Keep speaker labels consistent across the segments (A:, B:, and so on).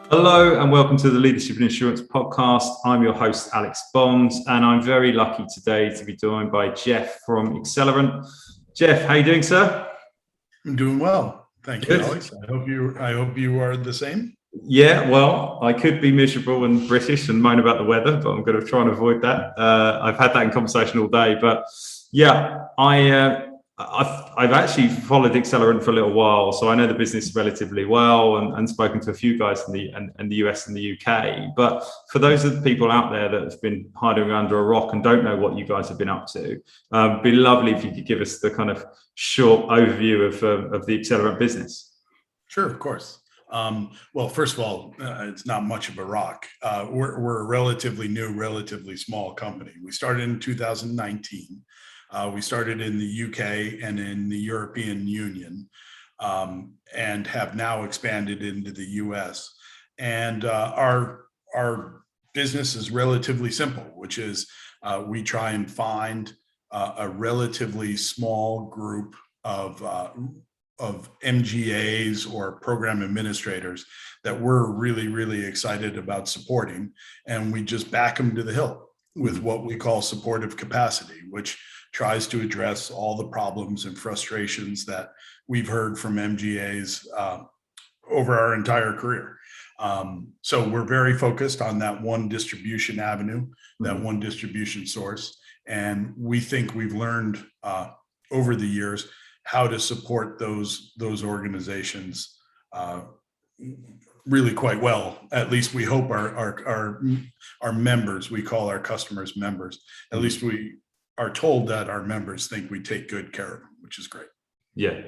A: Hello and welcome to the Leadership in Insurance podcast. I'm your host, Alex Bonds, and I'm very lucky today to be joined by Jeff from Accelerant. Jeff, how are you doing, sir?
B: I'm doing well. Thank you, Alex. I hope you are the same.
A: Yeah, well, I could be miserable and British and moan about the weather, but I'm going to try and avoid that. I've had that in conversation all day, but yeah, I've actually followed Accelerant for a little while, so I know the business relatively well and spoken to a few guys in the US and the UK. But for those of the people out there that have been hiding under a rock and don't know what you guys have been up to, it'd be lovely if you could give us the kind of short overview of the Accelerant business.
B: Sure, of course. Well, first of all, it's not much of a rock. We're a relatively new, relatively small company. We started in 2019. We started in the UK and in the European Union, and have now expanded into the US. And our business is relatively simple, which is we try and find a relatively small group of MGAs or program administrators that we're really, really excited about supporting. And we just back them to the hill with what we call supportive capacity, which tries to address all the problems and frustrations that we've heard from MGAs over our entire career. So we're very focused on that one distribution avenue, that one distribution source. And we think we've learned over the years how to support those organizations really quite well. At least we hope our members, we call our customers members, at least we are told that our members think we take good care of them, which is great.
A: Yeah.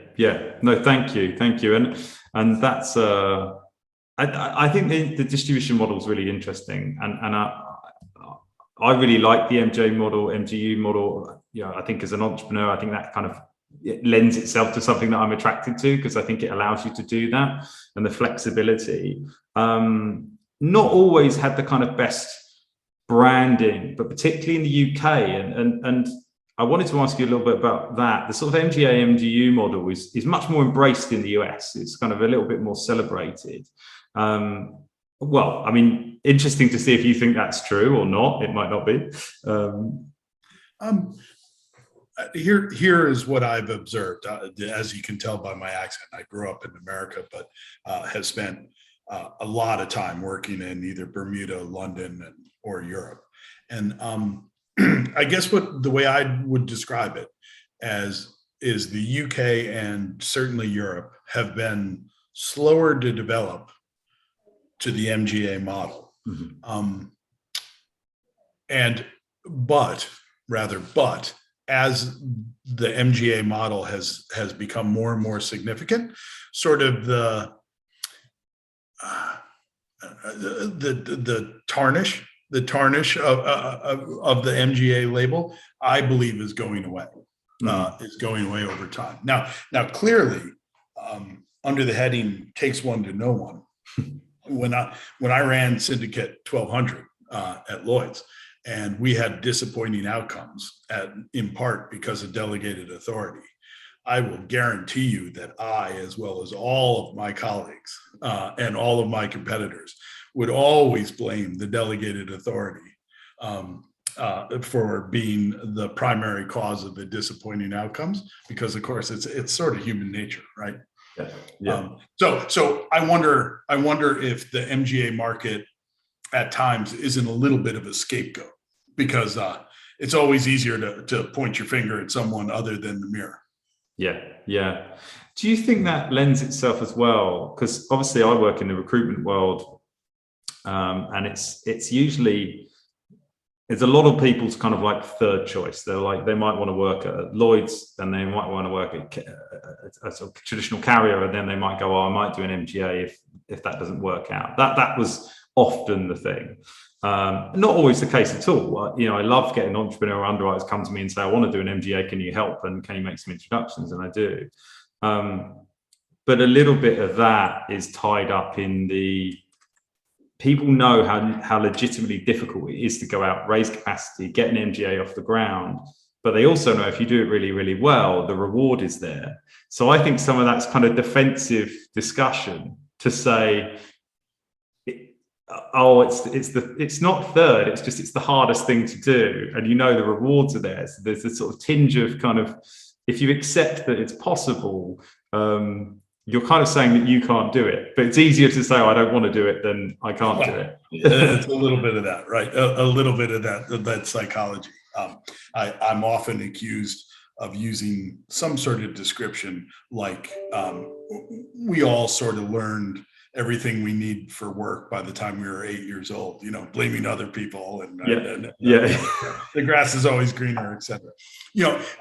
A: No, thank you. And that's I think the distribution model is really interesting, and I really like the MGU model. You know, I think as an entrepreneur, I think that kind of it lends itself to something that I'm attracted to, because I think it allows you to do that, and the flexibility. Not always had the kind of best branding, but particularly in the UK, and I wanted to ask you a little bit about that. The sort of MGA MGU model is much more embraced in the US. It's kind of a little bit more celebrated. Well, I mean, interesting to see if you think that's true or not. It might not be.
B: Here is what I've observed. As you can tell by my accent, I grew up in America, but have spent a lot of time working in either Bermuda, London, or Europe. And I guess the way I would describe it as is the UK and certainly Europe have been slower to develop to the MGA model. But as the MGA model has become more and more significant, sort of the tarnish of the MGA label, I believe, is going away. Is going away over time. Now clearly, under the heading "Takes one to know one," when I ran Syndicate 1200 at Lloyd's, and we had disappointing outcomes in part because of delegated authority, I will guarantee you that I, as well as all of my colleagues and all of my competitors, would always blame the delegated authority for being the primary cause of the disappointing outcomes, because of course it's sort of human nature, right?
A: Yeah.
B: So I wonder if the MGA market at times isn't a little bit of a scapegoat, because it's always easier to point your finger at someone other than the mirror.
A: Yeah. Do you think that lends itself as well? Because obviously I work in the recruitment world, and it's usually, it's a lot of people's kind of like third choice. They're like, they might want to work at Lloyd's, then they might want to work at a sort of traditional carrier, and then they might go, oh, I might do an MGA if that doesn't work out. That was often the thing. Not always the case at all. You know, I love getting entrepreneurial underwriters come to me and say, I want to do an MGA, can you help? And can you make some introductions? And I do. But a little bit of that is tied up in the, people know how legitimately difficult it is to go out, raise capacity, get an MGA off the ground. But they also know if you do it really, really well, the reward is there. So I think some of that's kind of defensive discussion to say, oh, it's not third. It's the hardest thing to do, and the rewards are there. So there's a sort of tinge of kind of, if you accept that it's possible, you're kind of saying that you can't do it. But it's easier to say, oh, I don't want to do it than I can't do it.
B: It's a little bit of that, right? A little bit of that psychology. I'm often accused of using some sort of description like we all sort of learned everything we need for work by the time we were 8 years old, blaming other people and the grass is always greener, etc.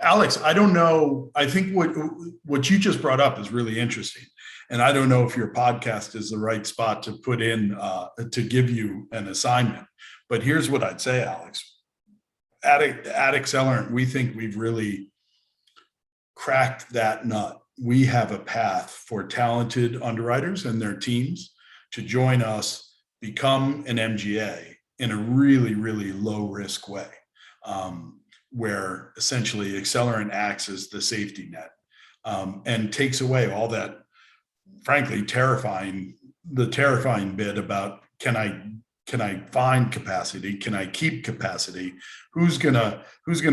B: Alex, I don't know. I think what you just brought up is really interesting. And I don't know if your podcast is the right spot to put in to give you an assignment. But here's what I'd say, Alex. At Accelerant, we think we've really cracked that nut. We have a path for talented underwriters and their teams to join us, become an MGA in a really, really low risk way, where essentially Accelerant acts as the safety net and takes away all that, frankly, terrifying bit about can I find capacity? Can I keep capacity? Who's gonna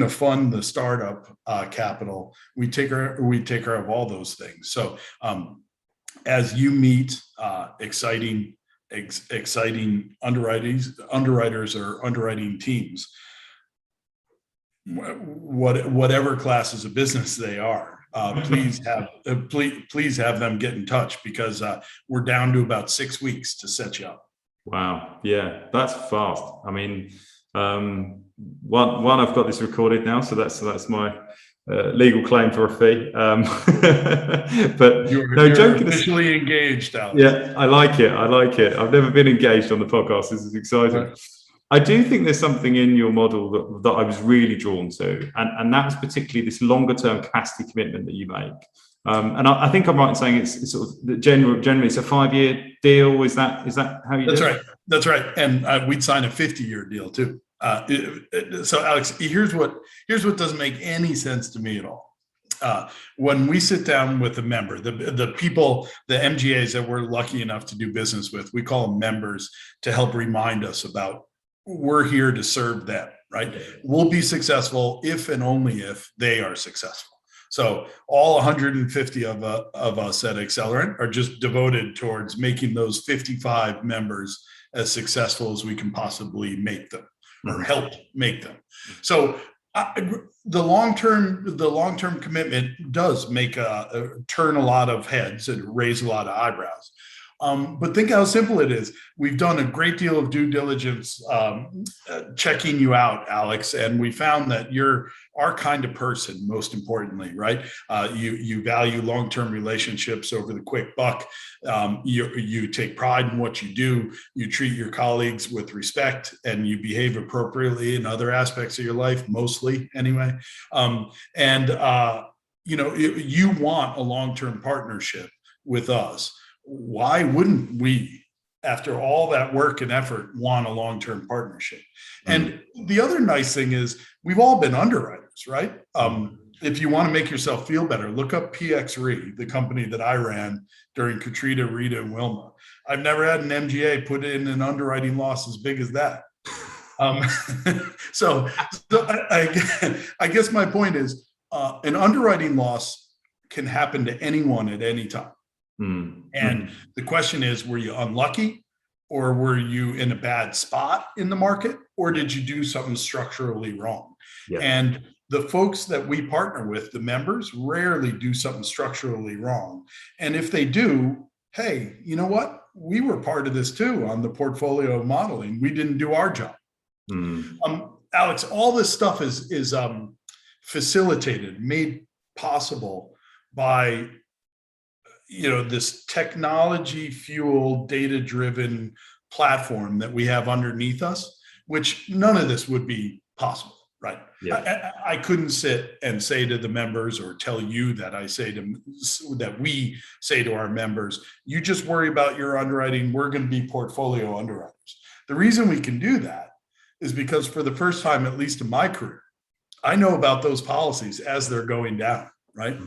B: fund the startup capital? We take care of all those things. So as you meet exciting underwriters or underwriting teams, whatever classes of business they are, please have them get in touch, because we're down to about 6 weeks to set you up.
A: Wow. Yeah, that's fast. I mean, one, I've got this recorded now, so that's my legal claim for a fee. But
B: you're officially engaged, Alex.
A: Yeah, I like it. I've never been engaged on the podcast. This is exciting. Right. I do think there's something in your model that I was really drawn to, and that's particularly this longer term capacity commitment that you make. And I think I'm right in saying it's sort of generally it's a 5-year deal. Is that how you?
B: That's right. And we'd sign a 50-year deal too. So Alex, here's what doesn't make any sense to me at all. When we sit down with a member, the people, the MGAs that we're lucky enough to do business with, we call them members to help remind us about we're here to serve them. Right? We'll be successful if and only if they are successful. So all 150 of us at Accelerant are just devoted towards making those 55 members as successful as we can possibly make them, or help make them. So the long-term commitment does make turn a lot of heads and raise a lot of eyebrows. But think how simple it is. We've done a great deal of due diligence checking you out, Alex, and we found that you're our kind of person, most importantly, right? You value long-term relationships over the quick buck. You take pride in what you do. You treat your colleagues with respect, and you behave appropriately in other aspects of your life, mostly anyway. You want a long-term partnership with us. Why wouldn't we, after all that work and effort, want a long-term partnership? And the other nice thing is we've all been underwriters, right? If you want to make yourself feel better, look up PX Re, the company that I ran during Katrina, Rita, and Wilma. I've never had an MGA put in an underwriting loss as big as that. So I guess my point is an underwriting loss can happen to anyone at any time. And the question is, were you unlucky, or were you in a bad spot in the market, or did you do something structurally wrong? Yeah. And the folks that we partner with, the members, rarely do something structurally wrong. And if they do, hey, you know what? We were part of this too on the portfolio modeling. We didn't do our job. Alex, all this stuff is facilitated, made possible by this technology fueled, data driven platform that we have underneath us, which none of this would be possible, right? Yeah. I couldn't sit and say to the members, or tell you that we say to our members, you just worry about your underwriting. We're going to be portfolio underwriters. The reason we can do that is because for the first time, at least in my career, I know about those policies as they're going down, right?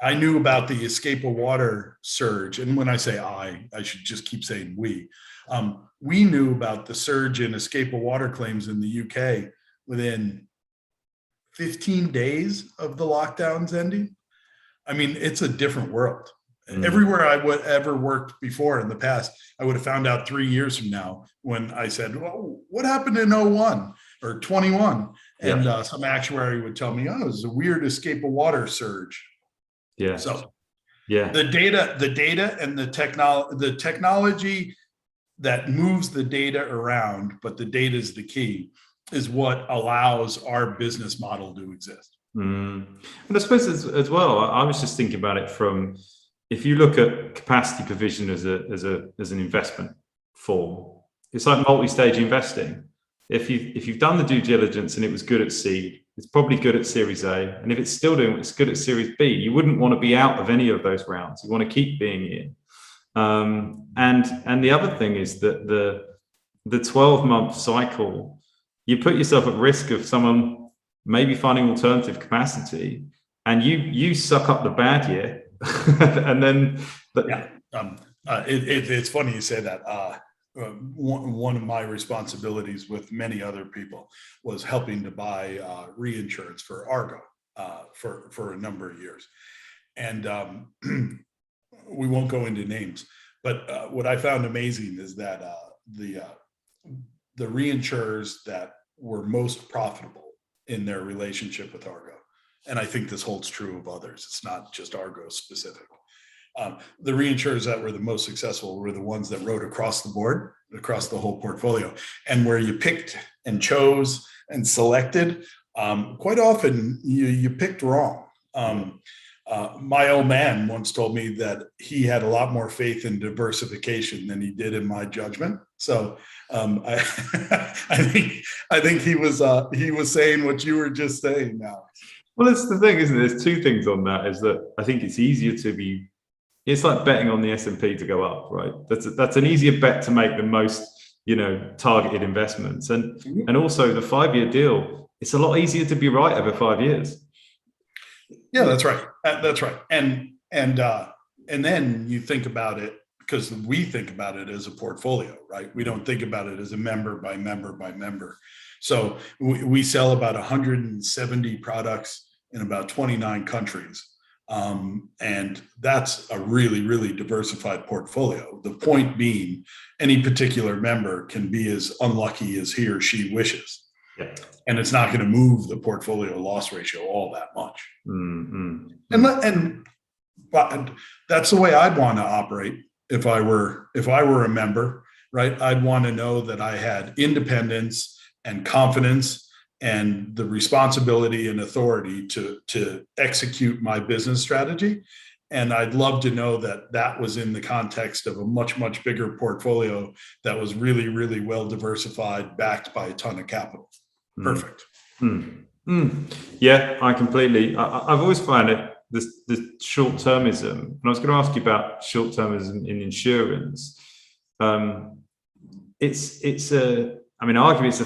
B: I knew about the escape of water surge. And when I say I should just keep saying we. We knew about the surge in escape of water claims in the UK within 15 days of the lockdowns ending. I mean, it's a different world. Everywhere I would ever worked before in the past, I would have found out 3 years from now when I said, well, what happened in 01 or 21? And some actuary would tell me, oh, it was a weird escape of water surge.
A: Yeah.
B: So
A: yeah,
B: the data and the technology that moves the data around, but the data is the key, is what allows our business model to exist.
A: And I suppose as well, I was just thinking about it from, if you look at capacity provision as an investment form, it's like multi-stage investing. If you've done the due diligence and it was good at seed, it's probably good at Series A, and if it's still doing, it's good at Series B. You wouldn't want to be out of any of those rounds. You want to keep being in. And the other thing is that the 12-month cycle, you put yourself at risk of someone maybe finding alternative capacity, and you suck up the bad year, and then
B: it's funny you say that. One of my responsibilities with many other people was helping to buy reinsurance for Argo for a number of years, and we won't go into names, but what I found amazing is that the reinsurers that were most profitable in their relationship with Argo, and I think this holds true of others, it's not just Argo specific. The reinsurers that were the most successful were the ones that wrote across the board, across the whole portfolio, and where you picked and chose and selected. Quite often you picked wrong. My old man once told me that he had a lot more faith in diversification than he did in my judgment. So I think he was saying what you were just saying now.
A: Well, it's the thing, isn't it? There's two things on that. Is that I think it's easier to be. It's like betting on the S&P to go up, right? That's an easier bet to make than most, targeted investments. And also the 5-year deal, it's a lot easier to be right over 5 years.
B: Yeah, that's right. That's right. And then you think about it, because we think about it as a portfolio, right? We don't think about it as a member by member by member. So we sell about 170 products in about 29 countries. And that's a really, really diversified portfolio. The point being, any particular member can be as unlucky as he or she wishes.
A: Yeah.
B: And it's not going to move the portfolio loss ratio all that much. And that's the way I'd want to operate if I were a member, right? I'd want to know that I had independence and confidence and the responsibility and authority to execute my business strategy. And I'd love to know that was in the context of a much, much bigger portfolio that was really, really well diversified, backed by a ton of capital. Perfect.
A: Yeah, I've always found it, the short-termism, and I was going to ask you about short-termism in insurance. Arguably it's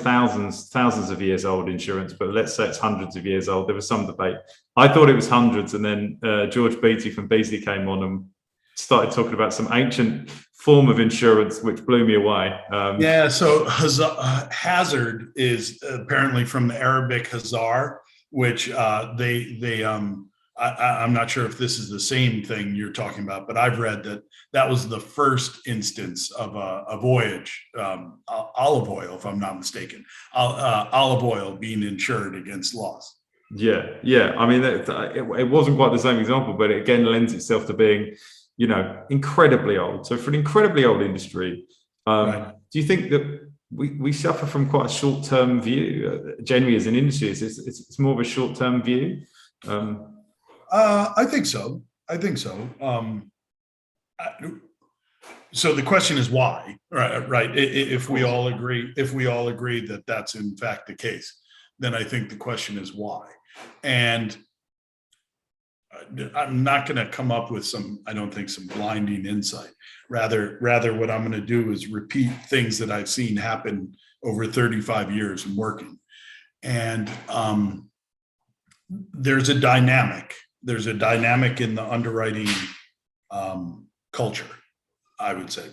A: thousands of years old insurance, but let's say it's hundreds of years old. There was some debate. I thought it was hundreds, and then George Beatty from Beasley came on and started talking about some ancient form of insurance, which blew me away.
B: So hazard is apparently from the Arabic hazar, which I'm not sure if this is the same thing you're talking about, but I've read that was the first instance of a voyage, olive oil, if I'm not mistaken, olive oil being insured against loss.
A: Yeah. I mean, it wasn't quite the same example, but it again lends itself to being, incredibly old. So for an incredibly old industry, right. Do you think that we suffer from quite a short-term view, generally as an industry? It's more of a short-term view?
B: I think so. So the question is why, right? If we all agree that that's in fact the case, then I think the question is why. And I'm not going to come up with some blinding insight. Rather what I'm going to do is repeat things that I've seen happen over 35 years and working. And there's a dynamic there's a dynamic in the underwriting culture, I would say,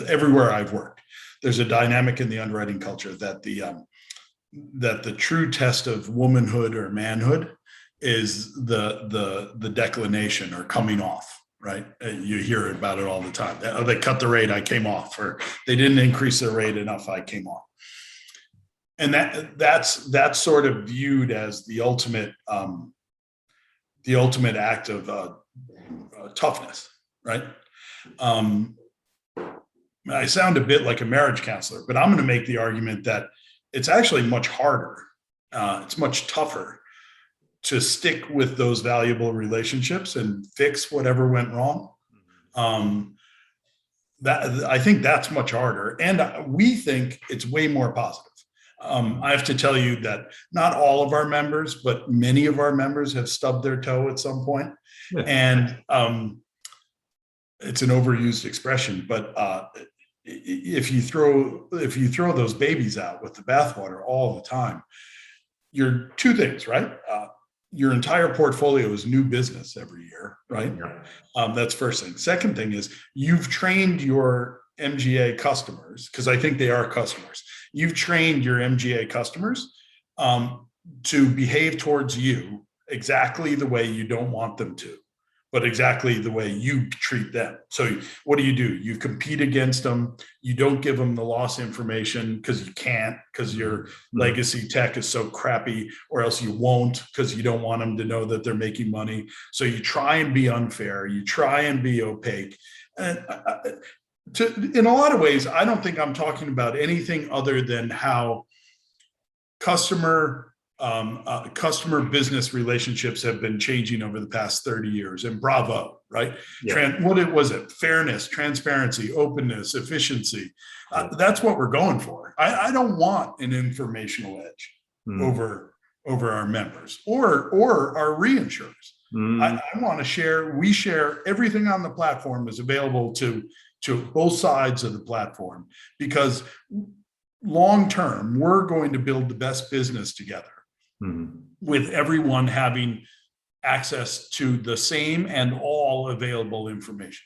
B: everywhere I've worked. There's a dynamic in the underwriting culture that the true test of womanhood or manhood is the declination or coming off, right? You hear about it all the time. Oh, they cut the rate, I came off, or they didn't increase their rate enough, I came off. And that's sort of viewed as the ultimate act of toughness, right? I sound a bit like a marriage counselor, but I'm going to make the argument that it's actually much harder. It's much tougher to stick with those valuable relationships and fix whatever went wrong. That I think that's much harder, and we think it's way more positive. I have to tell you that not all of our members, but many of our members have stubbed their toe at some point. Yeah. And it's an overused expression, but if you throw those babies out with the bathwater all the time, you're two things, right? Your entire portfolio is new business every year, right? Yeah. That's first thing. Second thing is you've trained your MGA customers, because I think they are customers. You've trained your MGA customers to behave towards you exactly the way you don't want them to, but exactly the way you treat them. So what do? You compete against them. You don't give them the loss information because you can't, because your legacy tech is so crappy, or else you won't, because you don't want them to know that they're making money. So you try and be unfair. You try and be opaque. And in a lot of ways, I don't think I'm talking about anything other than how customer business relationships have been changing over the past 30 years, and bravo, right? Yeah. What was it? Fairness, transparency, openness, efficiency. That's what we're going for. I don't want an informational edge over our members or our reinsurers. I want to share. We share everything on the platform is available to both sides of the platform, because long term, we're going to build the best business together. With everyone having access to the same and all available information.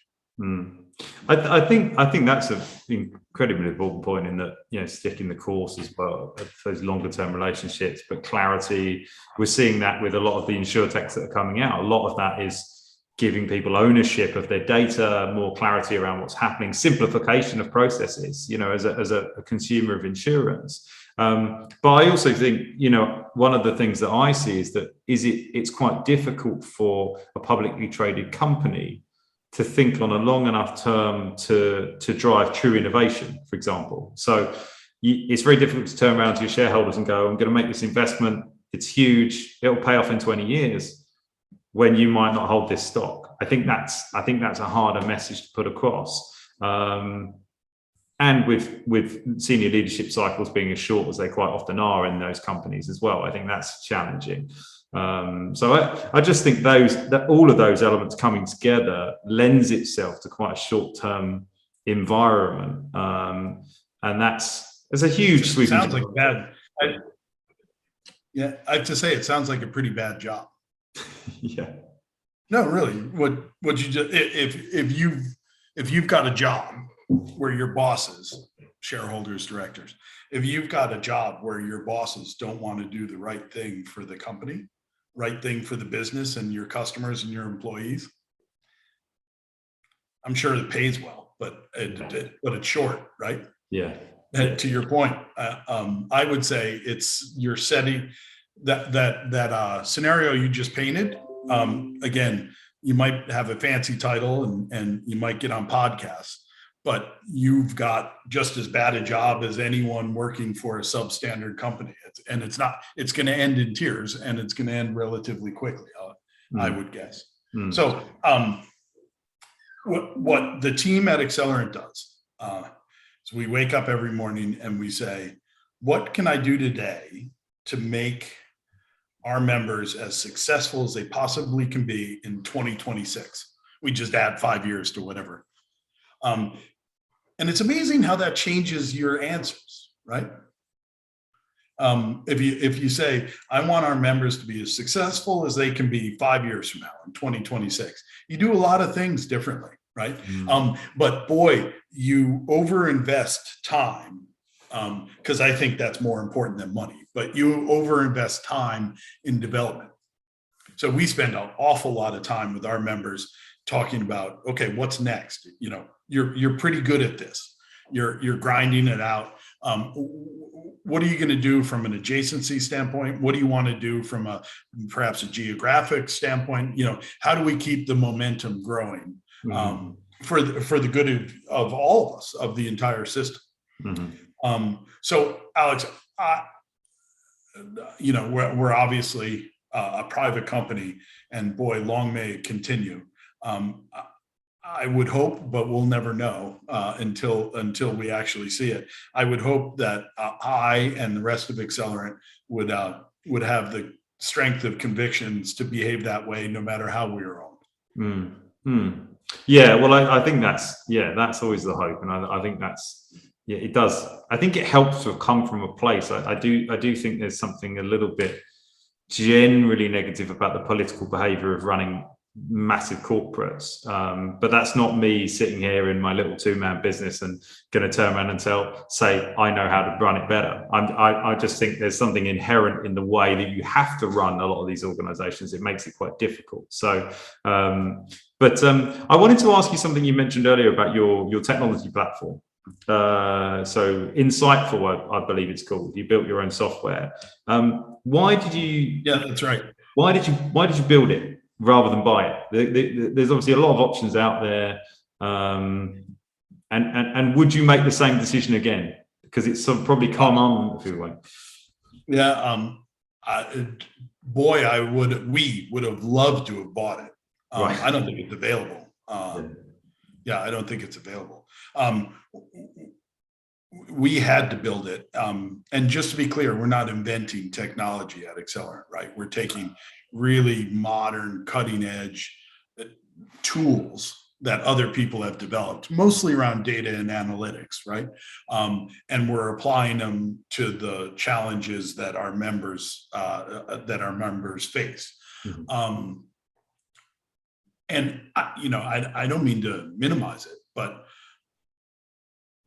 A: I think that's an incredibly important point, in that, sticking the course as well, those longer term relationships, but clarity. We're seeing that with a lot of the Insurtechs that are coming out. A lot of that is giving people ownership of their data, more clarity around what's happening, simplification of processes, as a consumer of insurance. But I also think, one of the things that I see is that it's quite difficult for a publicly traded company to think on a long enough term to drive true innovation, for example. So it's very difficult to turn around to your shareholders and go, I'm going to make this investment. It's huge. It'll pay off in 20 years when you might not hold this stock. I think that's a harder message to put across. And with senior leadership cycles being as short as they quite often are in those companies as well, I think that's challenging. So I just think that all of those elements coming together lends itself to quite a short-term environment, and it's a huge sweep.
B: Sounds like bad. I have to say, it sounds like a pretty bad job.
A: Yeah.
B: No, really. What you just if you've got a job where your bosses, shareholders, directors, if you've got a job where your bosses don't want to do the right thing for the company, right thing for the business and your customers and your employees, I'm sure it pays well, but it's short, right?
A: Yeah.
B: To your point, I would say you're setting that scenario you just painted. Again, you might have a fancy title and you might get on podcasts, but you've got just as bad a job as anyone working for a substandard company. It's going to end in tears, and it's going to end relatively quickly, I would guess. So what the team at Accelerant does is we wake up every morning and we say, what can I do today to make our members as successful as they possibly can be in 2026? We just add 5 years to whatever. And it's amazing how that changes your answers, right? If you say, I want our members to be as successful as they can be 5 years from now in 2026, you do a lot of things differently, right? But boy, you overinvest time, because I think that's more important than money, but you overinvest time in development. So we spend an awful lot of time with our members talking about, okay, what's next? You know, you're pretty good at this. You're grinding it out. What are you going to do from an adjacency standpoint? What do you want to do from perhaps a geographic standpoint? You know, how do we keep the momentum growing for the good of all of us, of the entire system? So Alex, you know, we're obviously a private company, and boy, long may it continue. I would hope, but we'll never know until we actually see it. I would hope that I and the rest of Accelerant would have the strength of convictions to behave that way, no matter how we are owned.
A: Yeah, well, I think that's always the hope, and I think it does. I think it helps to have come from a place. I do think there's something a little bit generally negative about the political behaviour of running massive corporates, but that's not me sitting here in my little two-man business and going to turn around and say I know how to run it better. I just think there's something inherent in the way that you have to run a lot of these organizations. It makes it quite difficult. So but I wanted to ask you something you mentioned earlier about your technology platform. So Insightful, I believe it's called. You built your own software. Why did you?
B: Yeah, that's right.
A: Why did you build it rather than buy it? There's obviously a lot of options out there, and would you make the same decision again? Because it's probably come on, if you like.
B: Yeah, boy, we would have loved to have bought it.
A: Right.
B: I don't think it's available. Yeah, I don't think it's available. We had to build it. And just to be clear, we're not inventing technology at Accelerant, right? We're taking really modern, cutting edge tools that other people have developed, mostly around data and analytics, right? And we're applying them to the challenges that our members face. And I don't mean to minimize it, but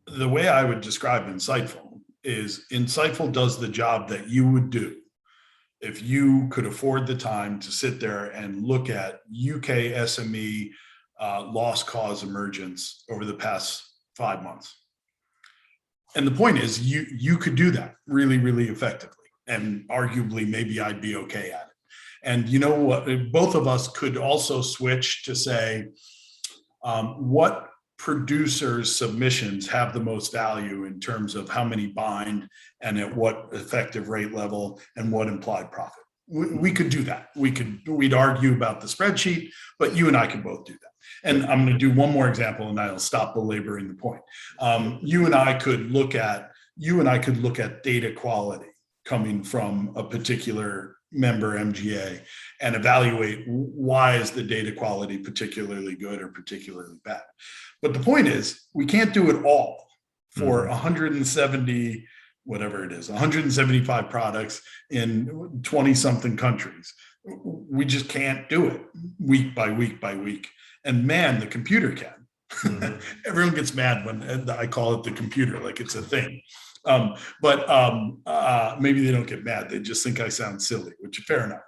B: the way I would describe Insightful is Insightful does the job that you would do if you could afford the time to sit there and look at UK SME loss cause emergence over the past 5 months. And the point is, you could do that really, really effectively, and arguably maybe I'd be okay at it. And you know what? Both of us could also switch to say, what producers' submissions have the most value in terms of how many bind and at what effective rate level and what implied profit. We could do that. We'd argue about the spreadsheet, but you and I could both do that. And I'm going to do one more example, and I'll stop belaboring the point. You and I could look at data quality coming from a particular member MGA and evaluate why is the data quality particularly good or particularly bad. But the point is, we can't do it all for 170, whatever it is, 175 products in 20 something countries. We just can't do it week by week by week. And man, the computer can. Everyone gets mad when I call it the computer, like it's a thing. But maybe they don't get mad. They just think I sound silly, which is fair enough.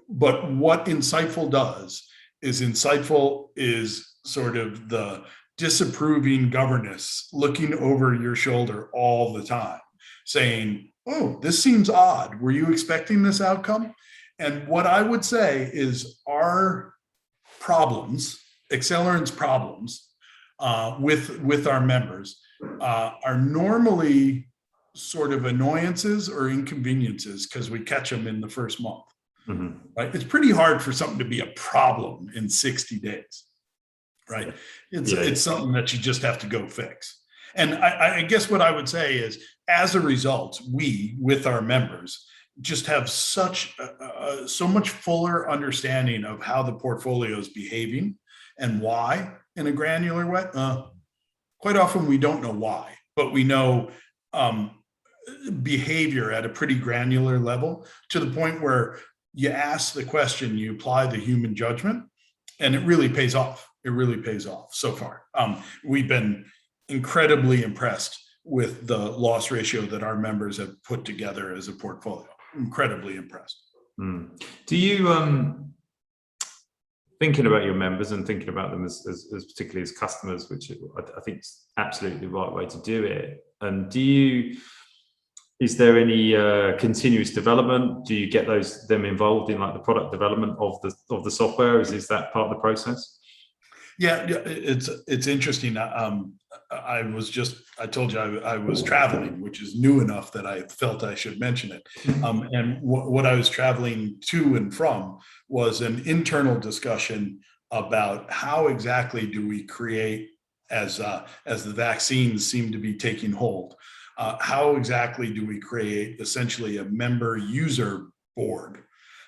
B: But what Insightful does is Insightful is sort of the disapproving governess looking over your shoulder all the time, saying, oh, this seems odd. Were you expecting this outcome? And what I would say is our problems, Accelerant's problems with our members are normally sort of annoyances or inconveniences because we catch them in the first month. Right? It's pretty hard for something to be a problem in 60 days, right? It's something that you just have to go fix. And I guess what I would say is, as a result, we, with our members, just have so much fuller understanding of how the portfolio is behaving and why in a granular way. Quite often we don't know why, but we know behavior at a pretty granular level, to the point where you ask the question, you apply the human judgment, and it really pays off. It really pays off so far. We've been incredibly impressed with the loss ratio that our members have put together as a portfolio. Incredibly impressed.
A: Do you, thinking about your members and thinking about them as particularly as customers, which I think is absolutely the right way to do it, and is there any continuous development? Do you get them involved in like the product development of the software? Is that part of the process?
B: Yeah, it's interesting. I told you I was traveling, which is new enough that I felt I should mention it. And what I was traveling to and from was an internal discussion about how exactly do we create, as the vaccines seem to be taking hold, how exactly do we create essentially a member user board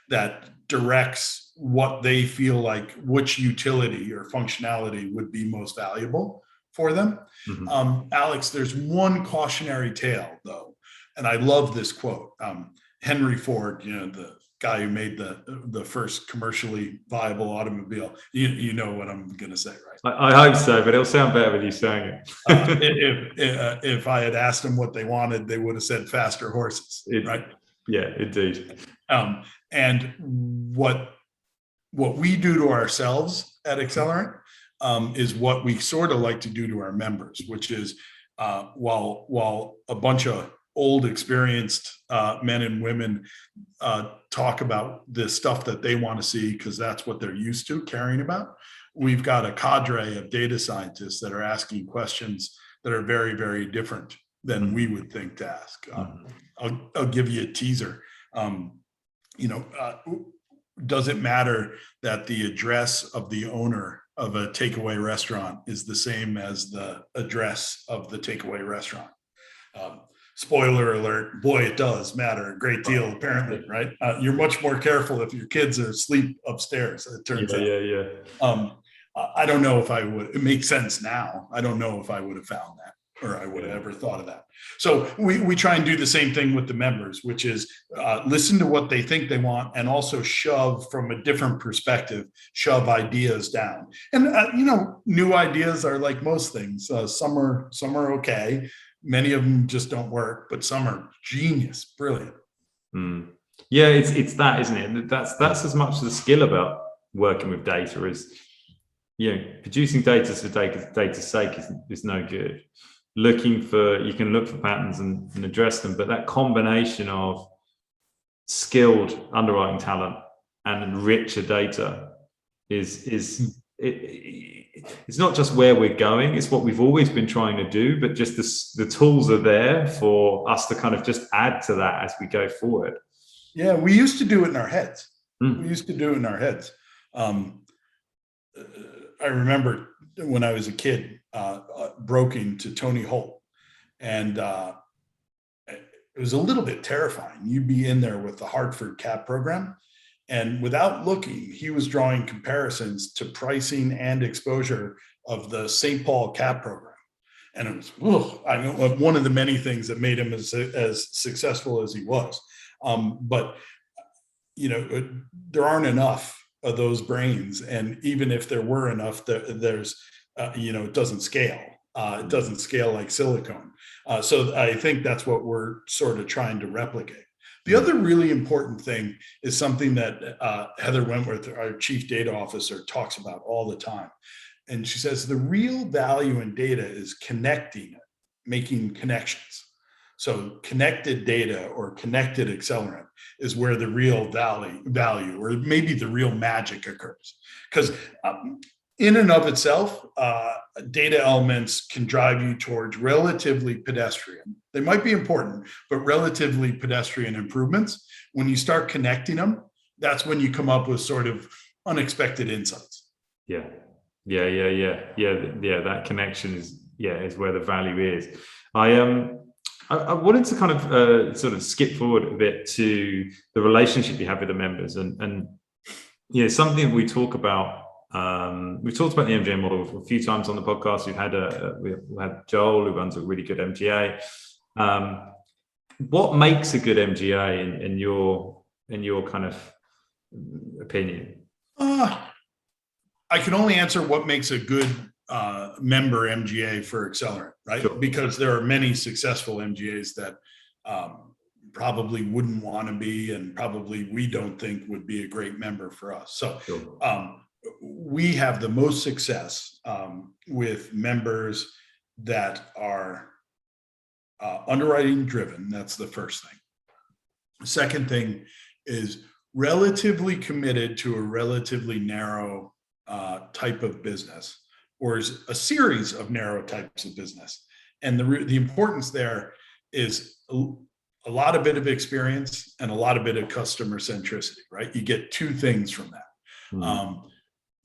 B: that directs what they feel like, which utility or functionality would be most valuable for them. Alex, there's one cautionary tale though, and I love this quote. Henry Ford, the guy who made the first commercially viable automobile. You know what I'm going to say, right?
A: I hope so, but it'll sound better with you saying it.
B: If I had asked them what they wanted, they would have said faster horses, right?
A: Yeah, indeed.
B: And what we do to ourselves at Accelerant is what we sort of like to do to our members, which is while a bunch of old experienced men and women talk about the stuff that they want to see because that's what they're used to caring about, we've got a cadre of data scientists that are asking questions that are very, very different than we would think to ask. I'll give you a teaser. Does it matter that the address of the owner of a takeaway restaurant is the same as the address of the takeaway restaurant? Spoiler alert, boy, it does matter a great deal, apparently, right? You're much more careful if your kids are asleep upstairs, it turns out.
A: Yeah.
B: I don't know if I would, it makes sense now. I don't know if I would have found that, or I would have ever thought of that. So we try and do the same thing with the members, which is listen to what they think they want, and also shove from a different perspective, shove ideas down. And new ideas are like most things. Some are okay. Many of them just don't work, but some are genius, brilliant.
A: Yeah, it's that, isn't it? That's as much the skill about working with data as producing data for data's sake is no good. You can look for patterns and address them, but that combination of skilled underwriting talent and richer data it's not just where we're going, it's what we've always been trying to do, but just the tools are there for us to kind of just add to that as we go forward.
B: Yeah, we used to do it in our heads. I remember when I was a kid, broking to Tony Holt, and it was a little bit terrifying. You'd be in there with the Hartford CAP program, and without looking, he was drawing comparisons to pricing and exposure of the St. Paul CAP program. And it was one of the many things that made him as successful as he was. But there aren't enough of those brains, and even if there were enough, there's it doesn't scale. It doesn't scale like silicone. So I think that's what we're sort of trying to replicate. The other really important thing is something that Heather Wentworth, our chief data officer, talks about all the time. And she says the real value in data is connecting it, making connections. So connected data or connected Accelerant is where the real value, or maybe the real magic occurs. Because in and of itself, data elements can drive you towards relatively pedestrian. They might be important, but relatively pedestrian improvements. When you start connecting them, that's when you come up with sort of unexpected insights.
A: Yeah. That connection is where the value is. I wanted to kind of sort of skip forward a bit to the relationship you have with the members, and something we talk about. We've talked about the MGA model a few times on the podcast. We had Joel, who runs a really good MGA, What makes a good MGA in your kind of opinion?
B: I can only answer what makes a good member MGA for Accelerant, right?
A: Sure.
B: Because there are many successful MGAs that probably wouldn't want to be, and probably we don't think would be a great member for us. So
A: Sure.
B: we have the most success with members that are underwriting driven. That's the first thing. The second thing is relatively committed to a relatively narrow type of business, or is a series of narrow types of business. And the importance there is a lot of bit of experience and a lot of bit of customer centricity, right? You get two things from that. Mm-hmm.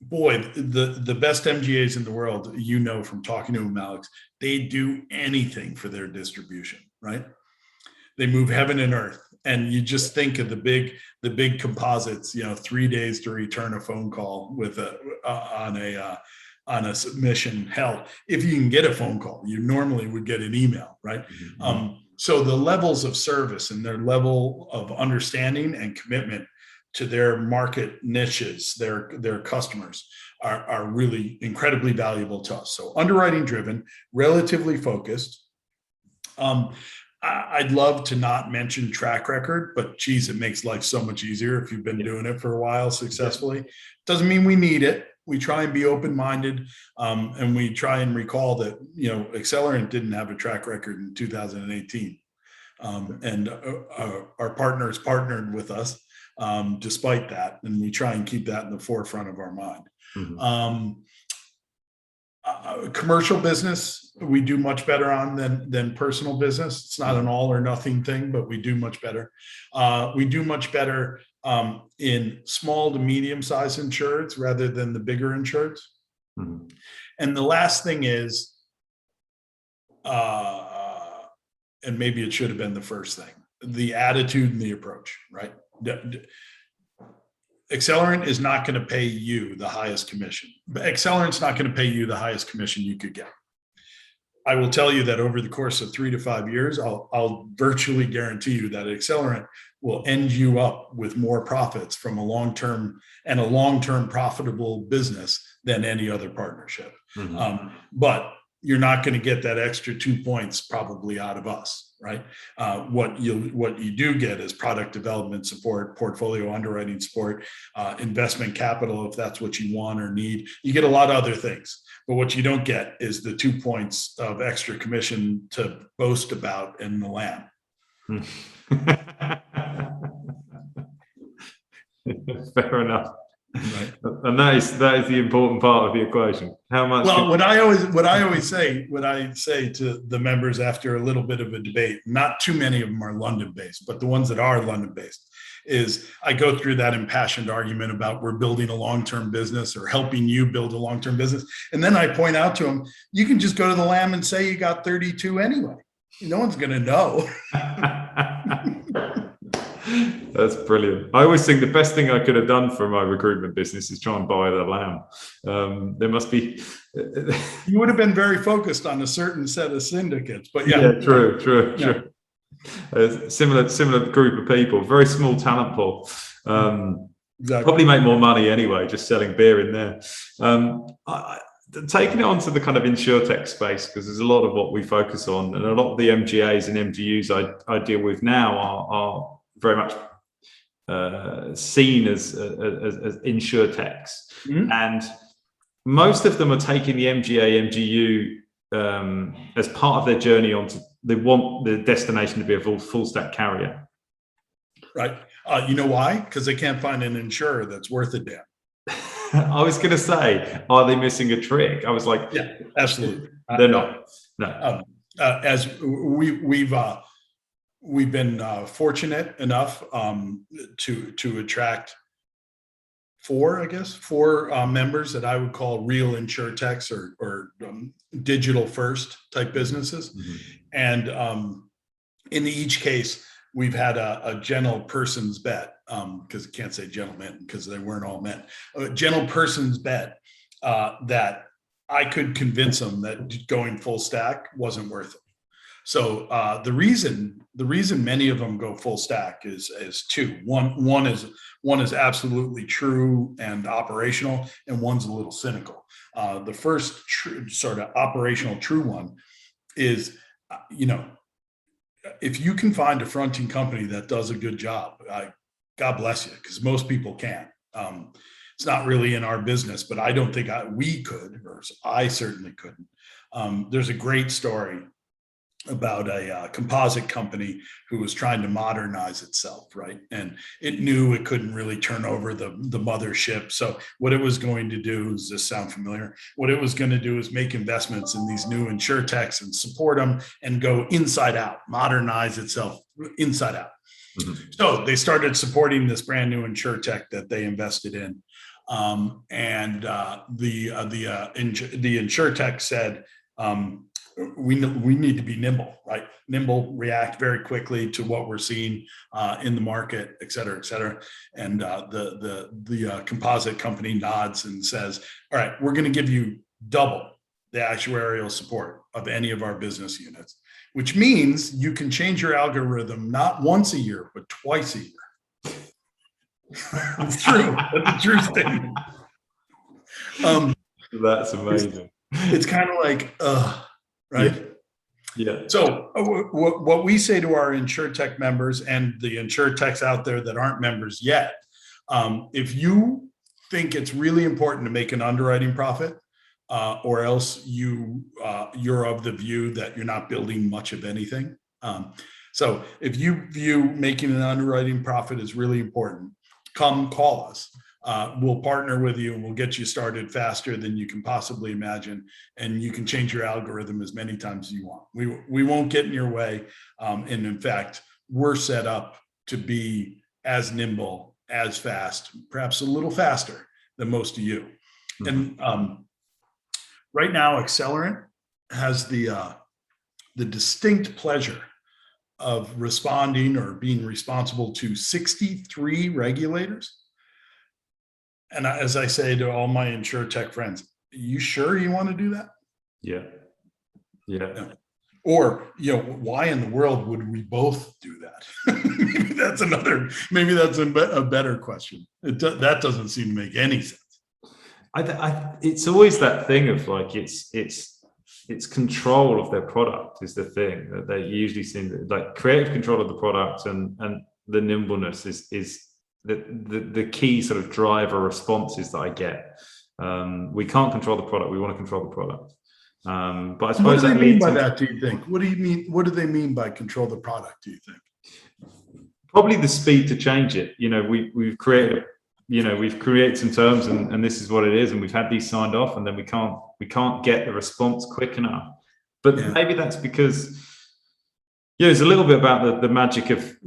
B: Boy, the best MGAs in the world, you know, from talking to them, Alex, they do anything for their distribution, right? They move heaven and earth. And you just think of the big composites, 3 days to return a phone call with on a submission. Hell, if you can get a phone call, you normally would get an email, right? Mm-hmm. So the levels of service and their level of understanding and commitment to their market niches, their customers are really incredibly valuable to us. So underwriting driven, relatively focused. I'd love to not mention track record, but geez, it makes life so much easier if you've been doing it for a while successfully. Doesn't mean we need it. We try and be open-minded, and we try and recall that, Accelerant didn't have a track record in 2018. And our partners partnered with us despite that, and we try and keep that in the forefront of our mind. Mm-hmm. Commercial business, we do much better on than personal business. It's not an all or nothing thing, but we do much better. We do much better in small to medium-sized insureds rather than the bigger insureds. Mm-hmm. And the last thing is, and maybe it should have been the first thing, the attitude and the approach, right? Accelerant is not going to pay you the highest commission. Accelerant's not going to pay you the highest commission you could get. I will tell you that over the course of 3 to 5 years, I'll virtually guarantee you that Accelerant will end you up with more profits from a long-term profitable business than any other partnership. Mm-hmm. But you're not going to get that extra 2 points probably out of us, right? What you do get is product development support, portfolio underwriting support, investment capital, if that's what you want or need. You get a lot of other things, but what you don't get is the 2 points of extra commission to boast about in the lamb.
A: Fair enough.
B: Right.
A: And that is the important part of the equation. How much?
B: Well, what I say to the members after a little bit of a debate, not too many of them are London-based, but the ones that are London-based, is I go through that impassioned argument about we're building a long-term business or helping you build a long-term business. And then I point out to them, you can just go to the lamb and say you got 32 anyway. No one's going to know.
A: That's brilliant. I always think the best thing I could have done for my recruitment business is try and buy the lamb. There must be.
B: You would have been very focused on a certain set of syndicates, but
A: true. Similar group of people, very small talent pool. Exactly. Probably make more money anyway, just selling beer in there. Taking it onto the kind of Insurtech space, because there's a lot of what we focus on, and a lot of the MGAs and MGUs I deal with now are very much seen as Insurtechs. Mm-hmm. And most of them are taking the MGA, MGU as part of their journey they want the destination to be a full stack carrier.
B: Right. You know why? Because they can't find an insurer that's worth a damn.
A: I was going to say, are they missing a trick? I was like,
B: yeah, absolutely.
A: They're not. No.
B: As we've been fortunate enough to attract four members that I would call real Insurtechs or digital first type businesses. Mm-hmm. And in each case, we've had a gentle person's bet, because I can't say gentlemen because they weren't all men, a gentle person's bet that I could convince them that going full stack wasn't worth it. So the reason many of them go full stack is two. One is absolutely true and operational, and one's a little cynical. The first sort of operational true one is, if you can find a fronting company that does a good job, God bless you, because most people can't. It's not really in our business, but I don't think we could, or I certainly couldn't. There's a great story about a composite company who was trying to modernize itself, right? And it knew it couldn't really turn over the mothership. So what it was going to do, does this sound familiar? What it was going to do is make investments in these new Insurtechs and support them and go inside out, modernize itself inside out. Mm-hmm. So they started supporting this brand new Insurtech that they invested in. And the Insurtech said, we need to be nimble, right? Nimble, react very quickly to what we're seeing in the market, et cetera, et cetera. And the composite company nods and says, all right, we're going to give you double the actuarial support of any of our business units, which means you can change your algorithm not once a year, but twice a year. It's true. That's a true statement.
A: That's amazing.
B: It's kind of like, right?
A: Yeah.
B: So what we say to our Insurtech members and the Insurtechs out there that aren't members yet, if you think it's really important to make an underwriting profit, or else you're of the view that you're not building much of anything. So if you view making an underwriting profit is really important, come call us. We'll partner with you and we'll get you started faster than you can possibly imagine. And you can change your algorithm as many times as you want. We won't get in your way. And in fact, we're set up to be as nimble, as fast, perhaps a little faster than most of you. Mm-hmm. And right now, Accelerant has the distinct pleasure of responding or being responsible to 63 regulators. And as I say to all my Insurtech friends, are you sure you want to do that?
A: Yeah.
B: Or, why in the world would we both do that? maybe that's a better question. That doesn't seem to make any sense.
A: It's always that thing of like, it's control of their product is the thing that they usually seem to, like, creative control of the product and the nimbleness is the key sort of driver responses that I get. We can't control the product. We want to control the product. But I suppose
B: what do they mean by that, do you think? What do you mean? What do they mean by control the product, do you think?
A: Probably the speed to change it. We've created, we've created some terms and this is what it is. And we've had these signed off and then we can't get the response quick enough. But maybe that's because, there's a little bit about the magic of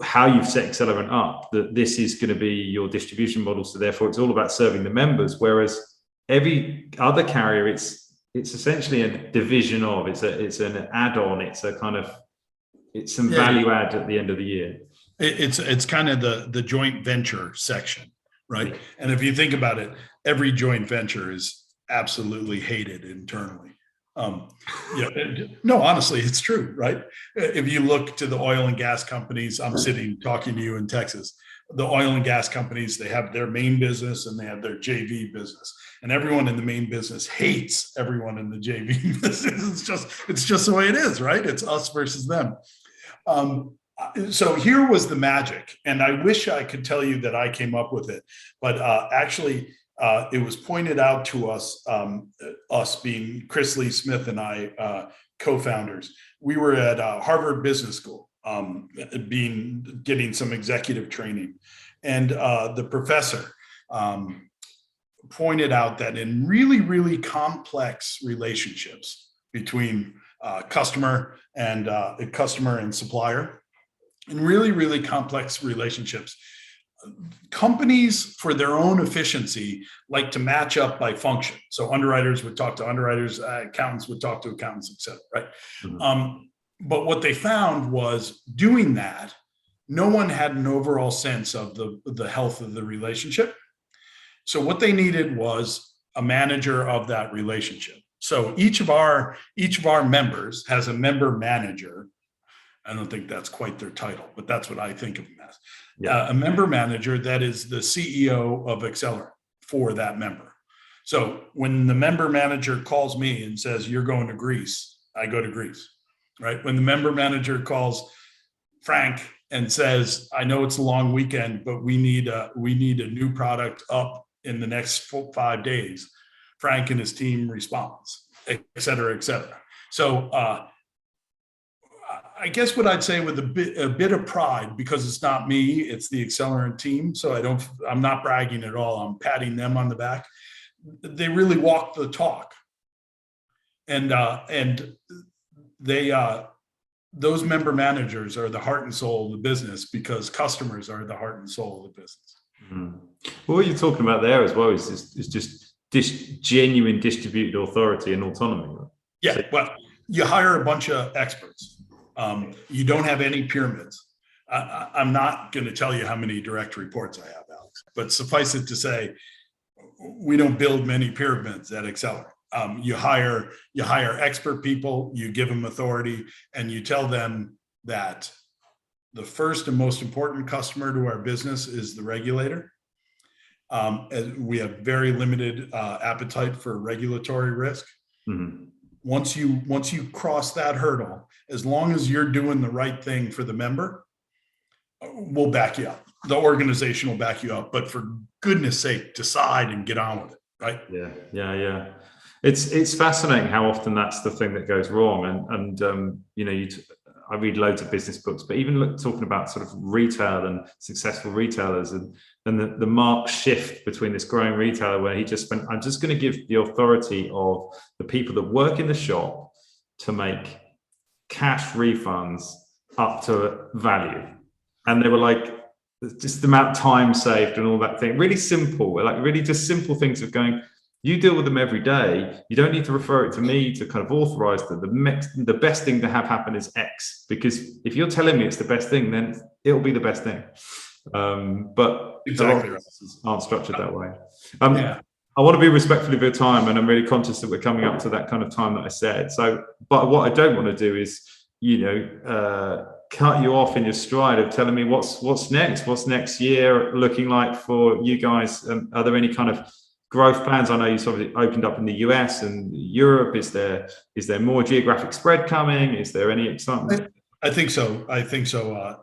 A: how you've set Accelerant up, that this is going to be your distribution model. So therefore it's all about serving the members. Whereas every other carrier, it's essentially a division of, it's an add-on. It's some value add at the end of the year.
B: It's kind of the joint venture section, right? Yeah. And if you think about it, every joint venture is absolutely hated internally. No, honestly, it's true, right? If you look to the oil and gas companies, I'm sitting talking to you in Texas, the oil and gas companies, they have their main business and they have their JV business, and everyone in the main business hates everyone in the JV business. It's just the way it is, right? It's us versus them. So here was the magic, and I wish I could tell you that I came up with it, but actually, it was pointed out to us, us being Chris Lee Smith and I, co-founders. We were at Harvard Business School, getting some executive training, and the professor pointed out that in really, really complex relationships between customer and supplier, in really, really complex relationships, companies, for their own efficiency, like to match up by function. So underwriters would talk to underwriters, accountants would talk to accountants, et cetera, right? Mm-hmm. But what they found was, doing that, no one had an overall sense of the health of the relationship. So what they needed was a manager of that relationship. So each of our members has a member manager. I don't think that's quite their title, but that's what I think of them as. A member manager that is the CEO of Accelerant for that member. So when the member manager calls me and says, you're going to Greece, I go to Greece, right? When the member manager calls Frank and says, I know it's a long weekend, but we need a new product up in the next 5 days, Frank and his team responds, et cetera, et cetera. So I guess what I'd say with a bit of pride, because it's not me, it's the Accelerant team. So I'm not bragging at all. I'm patting them on the back. They really walk the talk, and those member managers are the heart and soul of the business, because customers are the heart and soul of the business.
A: Mm. Well, what you're talking about there as well is just genuine distributed authority and autonomy. Right?
B: Yeah, so, well, you hire a bunch of experts. You don't have any pyramids. I'm not going to tell you how many direct reports I have, Alex, but suffice it to say, we don't build many pyramids at Accelerant. You hire expert people, you give them authority, and you tell them that the first and most important customer to our business is the regulator. We have very limited appetite for regulatory risk. Mm-hmm. Once you cross that hurdle, as long as you're doing the right thing for the member, we'll back you up. The organization will back you up, but for goodness sake, decide and get on with it, right?
A: Yeah. It's fascinating how often that's the thing that goes wrong. And you know, I read loads of business books, but even talking about sort of retail and successful retailers, and the marked shift between this growing retailer where he just went, I'm just going to give the authority of the people that work in the shop to make cash refunds up to value. And they were like, just the amount of time saved and all that thing, really simple, like really just simple things of going, you deal with them every day. You don't need to refer it to me to kind of authorize that the best thing to have happen is X, because if you're telling me it's the best thing, then it'll be the best thing. But exactly aren't structured that way. I want to be respectful of your time, and I'm really conscious that we're coming up to that kind of time that I said. So, but what I don't want to do is, you know, cut you off in your stride of telling me what's next year looking like for you guys. Are there any kind of growth plans? I know you sort of opened up in the US and Europe. Is there more geographic spread coming? Is there any excitement?
B: I think so.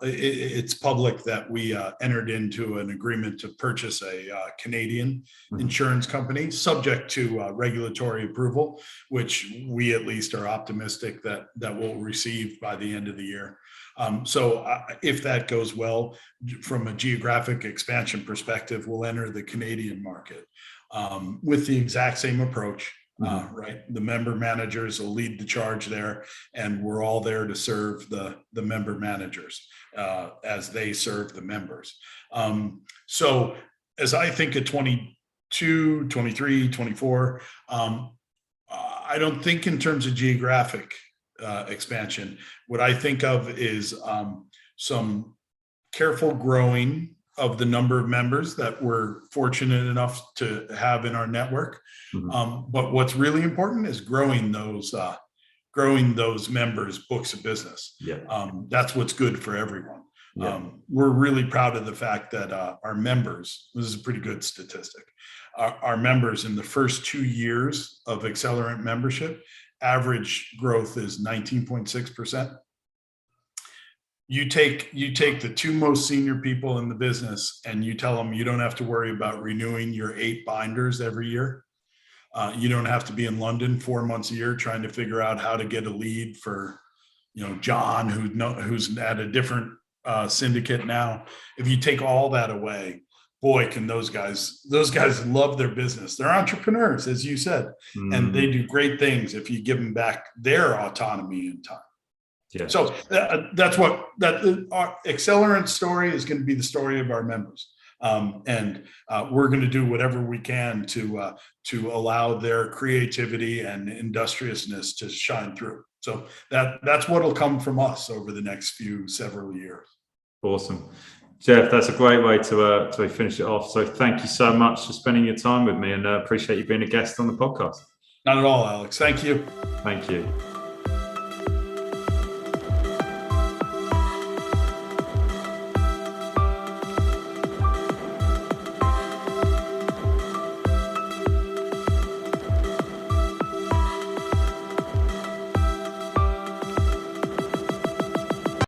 B: It's public that we entered into an agreement to purchase a Canadian insurance company, subject to regulatory approval, which we at least are optimistic that we'll receive by the end of the year. So if that goes well, from a geographic expansion perspective, we'll enter the Canadian market with the exact same approach. Right, the member managers will lead the charge there, and we're all there to serve the member managers as they serve the members. So as I think of 22, 23, 24, I don't think in terms of geographic expansion. What I think of is some careful growing of the number of members that we're fortunate enough to have in our network. But what's really important is growing those members' books of business. That's what's good for everyone. We're really proud of the fact that our members, this is a pretty good statistic, our members in the first 2 years of Accelerant membership, average growth is 19.6%. You take the two most senior people in the business and you tell them you don't have to worry about renewing your 8 binders every year. You don't have to be in London 4 months a year trying to figure out how to get a lead for, you know, John, who's at a different syndicate now. If you take all that away, boy, can those guys love their business. They're entrepreneurs, as you said, and they do great things if you give them back their autonomy and time. Yeah. So that's what our Accelerant story is going to be, the story of our members. And we're going to do whatever we can to allow their creativity and industriousness to shine through. So that's what'll come from us over the next several years.
A: Awesome. Jeff, that's a great way to finish it off. So thank you so much for spending your time with me, and appreciate you being a guest on the podcast.
B: Not at all, Alex. Thank you.
A: Thank you.